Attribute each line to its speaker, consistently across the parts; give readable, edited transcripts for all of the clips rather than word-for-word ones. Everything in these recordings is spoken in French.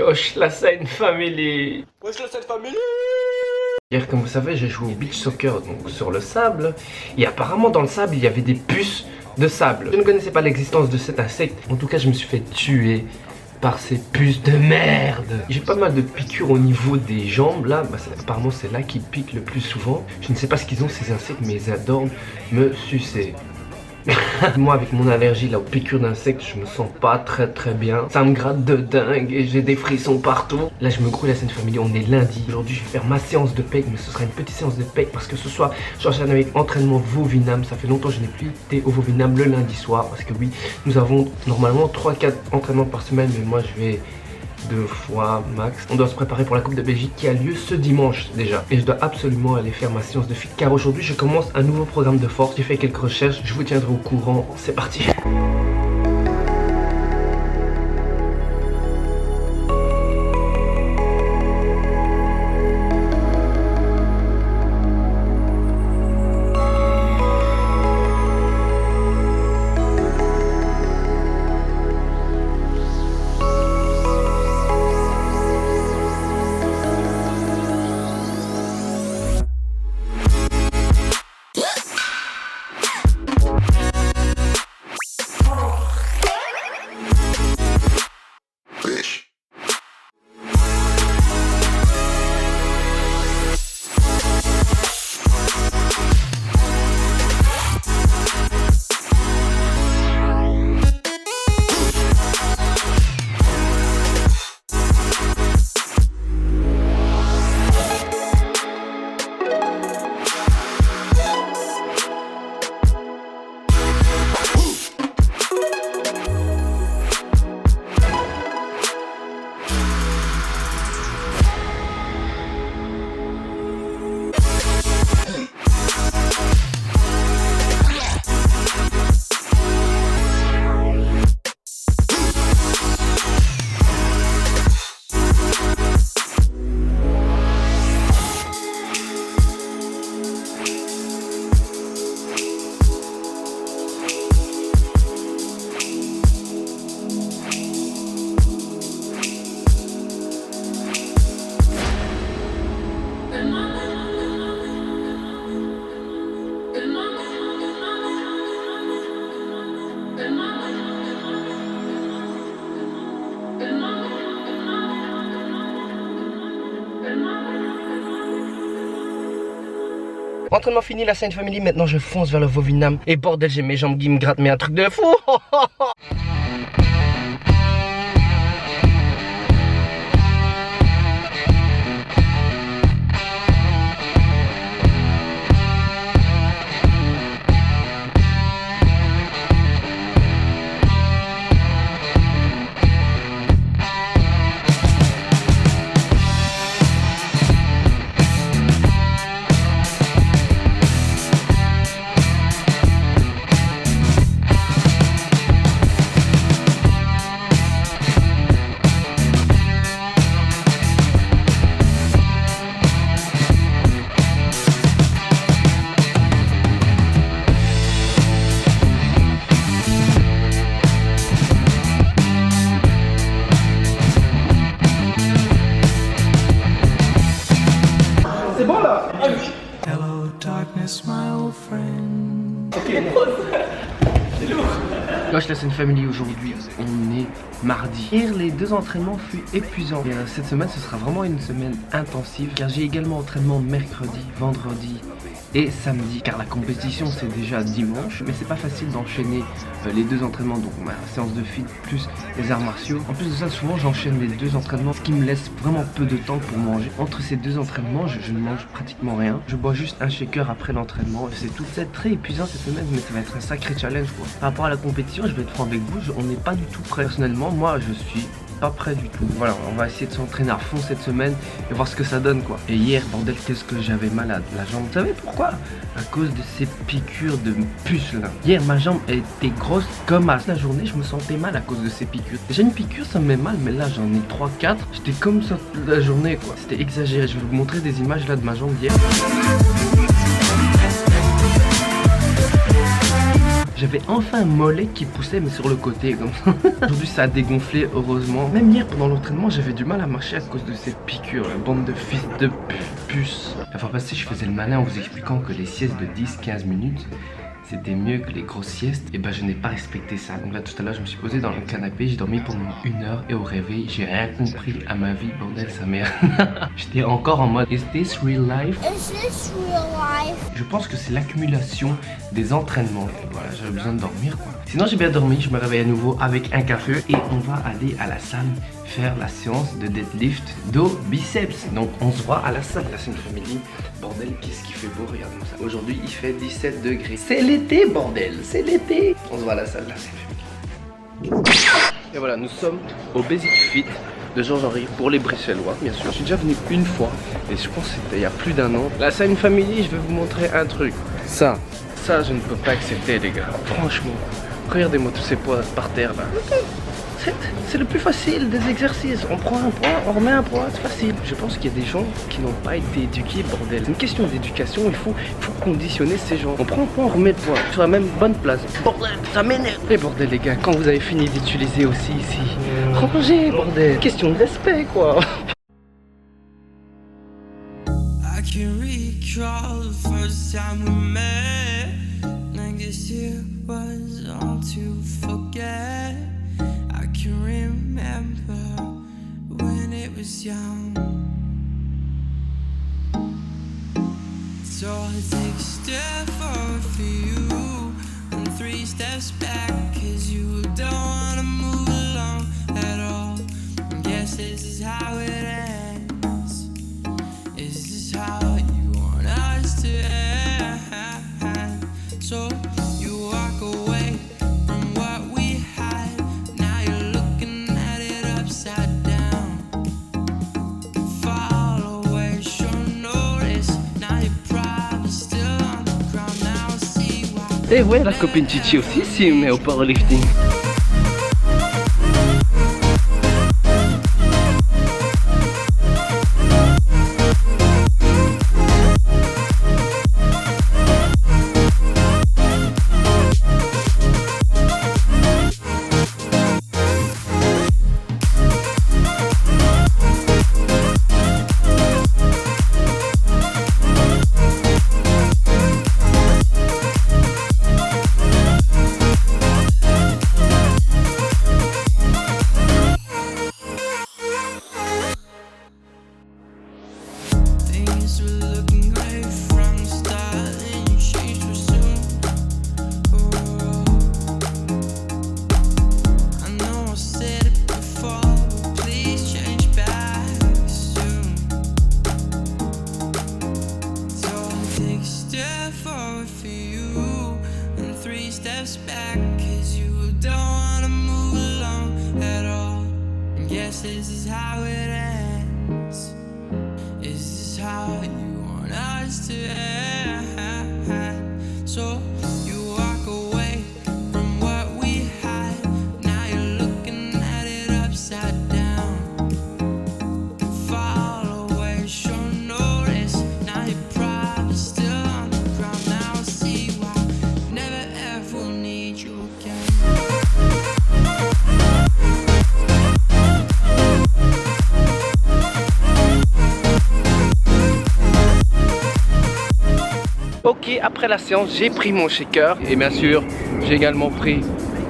Speaker 1: Wesh la Sainte Family.
Speaker 2: Wesh la Sainte Family.
Speaker 1: Hier, comme vous savez, j'ai joué au beach soccer donc sur le sable. Et apparemment dans le sable, il y avait des puces de sable. Je ne connaissais pas l'existence de cet insecte. En tout cas, je me suis fait tuer par ces puces de merde. J'ai pas mal de piqûres au niveau des jambes. Là, apparemment c'est là qu'ils piquent le plus souvent. Je ne sais pas ce qu'ils ont ces insectes, mais ils adorent me sucer. Moi avec mon allergie là aux piqûres d'insectes, je me sens pas très bien. Ça me gratte de dingue et j'ai des frissons partout. Là je me grouille la Sainte Famille, on est lundi. Aujourd'hui je vais faire ma séance de pec, mais ce sera une petite séance de pec parce que ce soir j'enchaîne avec entraînement Vovinam. Ça fait longtemps que je n'ai plus été au Vovinam le lundi soir. Parce que oui, nous avons normalement 3-4 entraînements par semaine, mais moi je vais 2 fois max. On doit se préparer pour la Coupe de Belgique qui a lieu ce dimanche déjà. Et je dois absolument aller faire ma séance de fit car aujourd'hui je commence un nouveau programme de force. J'ai fait quelques recherches, je vous tiendrai au courant. C'est parti. Entraînement fini la Sainte Family, maintenant je fonce vers le Vovinam. Et bordel, j'ai mes jambes qui me grattent, mais un truc de fou.
Speaker 3: Hello darkness, my old friend.
Speaker 1: Wesh la Sainte Family, aujourd'hui on est mardi. Hier les 2 entraînements furent épuisants. Et cette semaine ce sera vraiment une semaine intensive car j'ai également entraînement mercredi, vendredi et samedi. Car la compétition c'est déjà dimanche, mais c'est pas facile d'enchaîner les 2 entraînements. Donc ma séance de fit plus les arts martiaux. En plus de ça, souvent j'enchaîne les 2 entraînements, ce qui me laisse vraiment peu de temps pour manger. Entre ces 2 entraînements, je ne mange pratiquement rien. Je bois juste un shaker après l'entraînement. C'est tout. C'est très épuisant cette semaine, mais ça va être un sacré challenge quoi. Par rapport à la compétition, je vais être franc avec vous, on n'est pas du tout prêt. Personnellement, moi je suis pas prêt du tout. Voilà, on va essayer de s'entraîner à fond cette semaine et voir ce que ça donne quoi. Et hier, bordel, qu'est-ce que j'avais mal à la jambe. Vous savez pourquoi? À cause de ces piqûres de puces là. Hier, ma jambe était grosse comme à la journée, je me sentais mal à cause de ces piqûres. Déjà une piqûre ça me met mal, mais là j'en ai 3-4. J'étais comme ça toute la journée quoi. C'était exagéré. Je vais vous montrer des images là de ma jambe d'hier. J'avais enfin un mollet qui poussait mais sur le côté comme ça. Aujourd'hui ça a dégonflé heureusement. Même hier pendant l'entraînement j'avais du mal à marcher à cause de cette piqûre, la bande de fils de puce. La fois passée je faisais le malin en vous expliquant que les siestes de 10-15 minutes c'était mieux que les grosses siestes, et ben je n'ai pas respecté ça. Donc là tout à l'heure je me suis posé dans le canapé, j'ai dormi pendant 1 heure et au réveil j'ai rien compris à ma vie, bordel sa mère. J'étais encore en mode Is this real life?
Speaker 2: Is this real life?
Speaker 1: Je pense que c'est l'accumulation des entraînements. Et voilà, j'avais besoin de dormir quoi. Sinon j'ai bien dormi, je me réveille à nouveau avec un café et on va aller à la salle faire la séance de deadlift dos biceps. Donc on se voit à la salle, la scène family. Bordel, qu'est-ce qu'il fait beau, regarde-moi ça. Aujourd'hui il fait 17 degrés. C'est l'été bordel, c'est l'été. On se voit à la salle, la scène family. Et voilà, nous sommes au Basic Fit de Georges-Henri pour les Bruxellois, bien sûr. Je suis déjà venu une fois et je pense que c'était il y a plus d'1 an. La scène family, je vais vous montrer un truc. Ça je ne peux pas accepter les gars. Franchement, regardez-moi tous ces poids par terre là. C'est le plus facile des exercices. On prend un poids, on remet un poids, c'est facile. Je pense qu'il y a des gens qui n'ont pas été éduqués, bordel. C'est une question d'éducation, il faut conditionner ces gens. On prend un poids, on remet le poids sur la même bonne place. Bordel, ça m'énerve. Et bordel les gars, quand vous avez fini d'utiliser aussi ici, rangez, bordel. Question de respect quoi.
Speaker 3: I can recall the first time we met. Like this year was all to forget. I can remember when it was young. So I take a step forward for you and 3 steps back, 'cause you don't wanna move along at all. I guess this is how it ends. Is this how you want us to end? So you walk away from what we had. Now you're looking at it upside down. Fall away, show notice. Now you're probably still on the ground. Now I see why.
Speaker 1: Et ouais, la copine Chichi aussi s'y met au powerlifting.
Speaker 3: Things were looking great from the start, then you changed too soon. Oh, I know I said it before, but please change back soon. So I take a step forward for you and 3 steps back, 'cause you don't wanna move along at all. And yes, this is how it ends. Is this how you want us to end? So you walk away from what we had. Now you're looking at it upside down. Fall away, show notice. Now you're probably still on the ground. Now I see why. Never ever will need you again.
Speaker 1: Ok, après la séance, j'ai pris mon shaker et bien sûr, j'ai également pris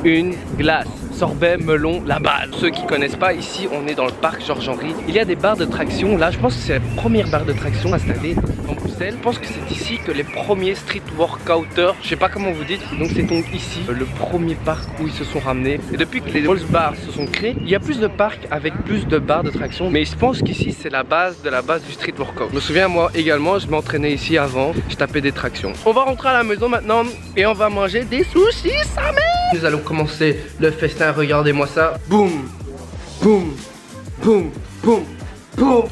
Speaker 1: une glace. Sorbet, melon, la base. Ceux qui connaissent pas, ici on est dans le parc Georges-Henri. Il y a des barres de traction. Là, je pense que c'est la première barre de traction installée en Bruxelles. Je pense que c'est ici que les premiers street workouters, je sais pas comment vous dites, donc c'est donc ici le premier parc où ils se sont ramenés. Et depuis que les Pulse Bars se sont créés, il y a plus de parcs avec plus de barres de traction. Mais je pense qu'ici c'est la base de la base du street workout. Je me souviens moi également, je m'entraînais ici avant, je tapais des tractions. On va rentrer à la maison maintenant et on va manger des sushis, sa mère. Nous allons commencer le festin, regardez-moi ça. Boum, boum, boum, boum, boum,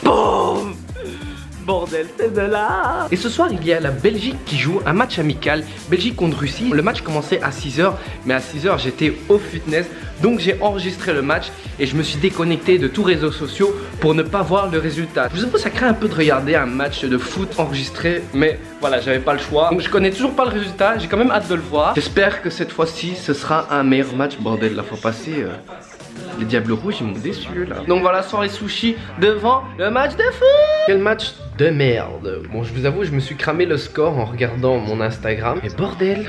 Speaker 1: boum. Bordel, c'est de là. Et ce soir, il y a la Belgique qui joue un match amical, Belgique contre Russie. Le match commençait à 6h, mais à 6h, j'étais au fitness. Donc j'ai enregistré le match et je me suis déconnecté de tous les réseaux sociaux pour ne pas voir le résultat. Je vous avoue, ça craint un peu de regarder un match de foot enregistré, mais voilà, j'avais pas le choix. Donc je connais toujours pas le résultat, j'ai quand même hâte de le voir. J'espère que cette fois-ci, ce sera un meilleur match. Bordel, la fois passée... les Diables Rouges ils m'ont déçu là. Donc voilà, soirée sushi devant le match de foot. Quel match de merde. Bon, je vous avoue, je me suis cramé le score en regardant mon Instagram. Mais bordel,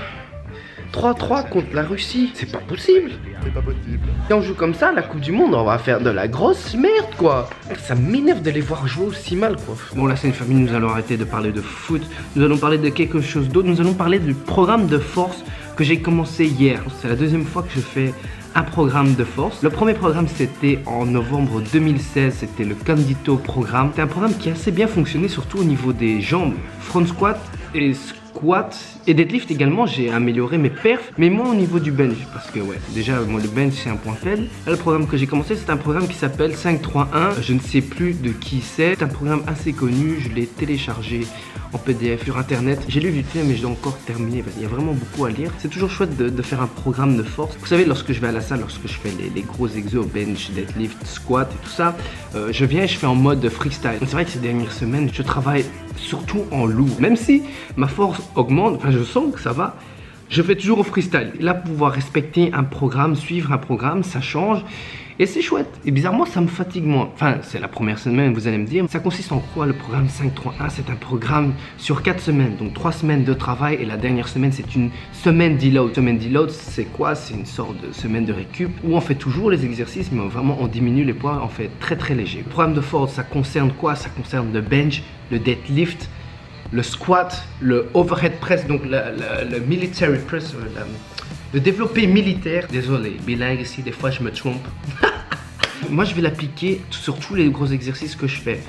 Speaker 1: 3-3 contre la Russie, c'est pas possible.
Speaker 4: C'est pas possible.
Speaker 1: Si on joue comme ça, la Coupe du Monde, on va faire de la grosse merde quoi. Ça m'énerve de les voir jouer aussi mal quoi. Bon, là c'est une famille, nous allons arrêter de parler de foot. Nous allons parler de quelque chose d'autre. Nous allons parler du programme de force que j'ai commencé hier. C'est la deuxième fois que je fais un programme de force. Le premier programme c'était en novembre 2016, c'était le Condito programme. C'est un programme qui a assez bien fonctionné, surtout au niveau des jambes. Front squat et squat et deadlift également, j'ai amélioré mes perfs, mais moins au niveau du bench parce que ouais, déjà moi le bench c'est un point faible. Là, le programme que j'ai commencé c'est un programme qui s'appelle 5-3-1. Je ne sais plus de qui c'est. C'est un programme assez connu, je l'ai téléchargé en PDF sur internet. J'ai lu vite fait mais je dois encore terminer parce qu'il y a vraiment beaucoup à lire. C'est toujours chouette de faire un programme de force. Vous savez, lorsque je vais à la salle, lorsque je fais les gros exos, bench, deadlift, squat et tout ça, je viens et je fais en mode freestyle. C'est vrai que ces dernières semaines, je travaille surtout en lourd. Même si ma force augmente, enfin je sens que ça va, je fais toujours au freestyle. Là, pouvoir respecter un programme, suivre un programme, ça change. Et c'est chouette. Et bizarrement, ça me fatigue moins. Enfin, c'est la première semaine, vous allez me dire. Ça consiste en quoi le programme 5-3-1? C'est un programme sur 4 semaines. Donc 3 semaines de travail et la dernière semaine, c'est une semaine deload. Semaine deload, c'est quoi? C'est une sorte de semaine de récup où on fait toujours les exercices, mais vraiment on diminue les poids, on fait très très léger. Le programme de force, ça concerne quoi? Ça concerne le bench, le deadlift, le squat, le overhead press, donc le military press, le développé militaire. Désolé, bilingue ici, des fois je me trompe. Moi je vais l'appliquer sur tous les gros exercices que je fais.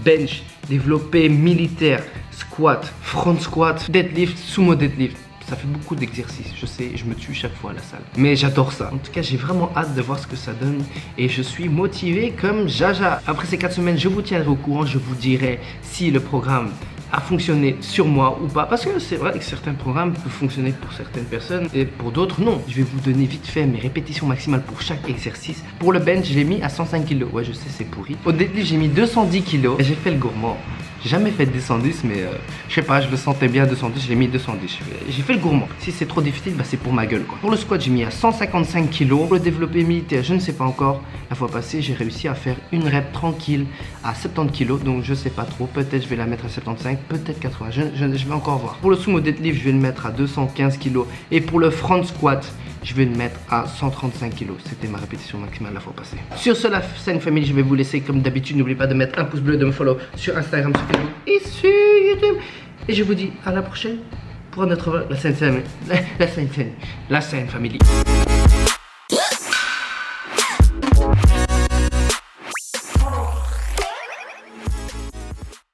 Speaker 1: Bench, développé militaire, squat, front squat, deadlift, sumo deadlift. Ça fait beaucoup d'exercices, je sais, je me tue chaque fois à la salle. Mais j'adore ça. En tout cas, j'ai vraiment hâte de voir ce que ça donne. Et je suis motivé comme Jaja. Après ces 4 semaines, je vous tiendrai au courant. Je vous dirai si le programme a fonctionné sur moi ou pas. Parce que c'est vrai que certains programmes peuvent fonctionner pour certaines personnes et pour d'autres non. Je vais vous donner vite fait mes répétitions maximales pour chaque exercice. Pour le bench, je l'ai mis à 105 kg. Ouais, je sais, c'est pourri. Au deadlift, j'ai mis 210 kg. Et j'ai fait le gourmand. J'ai jamais fait 210, mais je sais pas, je le sentais bien 210, je l'ai mis 210. J'ai fait le gourmand. Si c'est trop difficile, bah c'est pour ma gueule quoi. Pour le squat, j'ai mis à 155 kg. Pour le développé militaire, je ne sais pas encore. La fois passée, j'ai réussi à faire une rep tranquille à 70 kg. Donc je sais pas trop. Peut-être je vais la mettre à 75, peut-être 80. Je vais encore voir. Pour le sumo deadlift, je vais le mettre à 215 kg. Et pour le front squat, je vais le mettre à 135 kg. C'était ma répétition maximale la fois passée. Sur ce, la scène famille, je vais vous laisser comme d'habitude. N'oubliez pas de mettre un pouce bleu, de me follow sur Instagram, sur Facebook et sur YouTube. Et je vous dis à la prochaine pour notre la scène family.